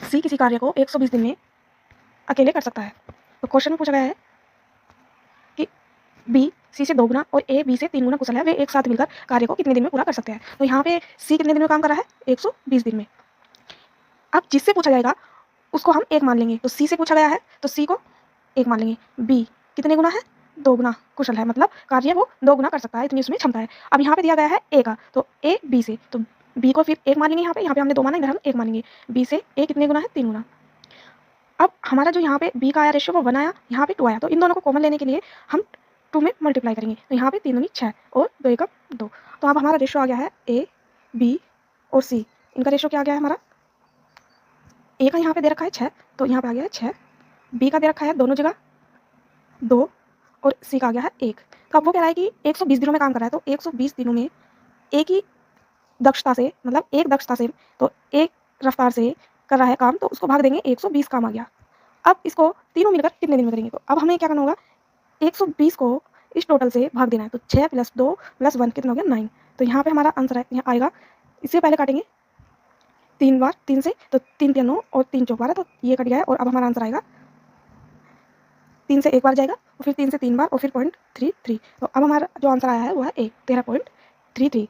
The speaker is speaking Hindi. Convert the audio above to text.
सी किसी कार्य को 120 दिन में अकेले कर सकता है। तो क्वेश्चन में पूछा गया है कि बी सी से 2 गुना और ए बी से 3 गुना कुशल है, वे एक साथ मिलकर कार्य को कितने दिन में पूरा कर सकते हैं। तो यहाँ पे सी कितने दिन में काम कर रहा है? 120 दिन में। अब जिससे पूछा जाएगा उसको हम 1 मान लेंगे। तो सी से पूछा गया है तो सी को 1 मान लेंगे। बी कितने गुना है? 2 गुना कुशल है, मतलब कार्य वो 2 गुना कर सकता है, इतनी उसमें क्षमता है। अब यहाँ पे दिया गया है ए का, तो ए बी से, तो बी को फिर 1 मान लेंगे। यहाँ पे हमने 2 माना, इधर हम 1 मानेंगे। बी से ए कितने गुना है? 3 गुना। अब हमारा जो यहाँ पे बी का आया रेशियो वो 1 आया, यहाँ पे 2 आया, तो इन दोनों को कॉमन लेने के लिए हम 2 में मल्टीप्लाई करेंगे। तो यहाँ पे 3 दूनी 6 और 2 एकम 2। तो अब हमारा रेशियो आ गया है ए बी और सी, इनका रेशियो क्या आ गया है हमारा? ए का यहाँ पे दे रखा है 6, तो यहाँ पे आ गया है 6। बी का दे रखा है दोनों जगह 2 और सी का आ गया है 1। तो अब वो कह रहा है कि 120 दिनों में काम कर रहा है, तो 120 दिनों में एक ही दक्षता से, मतलब एक दक्षता से, तो एक रफ्तार से कर रहा है काम, तो उसको भाग देंगे 120 काम आ गया। अब इसको तीनों मिलकर कितने दिन में करेंगे? तो अब हमें क्या करना होगा? 120 को इस टोटल से भाग देना है। तो 6 + 2 + 1 कितना हो गया? 9। तो यहाँ पे हमारा आंसर है, यहाँ आएगा, इससे पहले काटेंगे 3 बार 3 से, तो 3 × 9 और 3 × 4 12, तो ये कट गया है। और अब हमारा आंसर आएगा 3 से 1 बार जाएगा और फिर 3 से 3 बार और फिर 0.33। तो अब हमारा जो आंसर आया है वो है ए 13.33।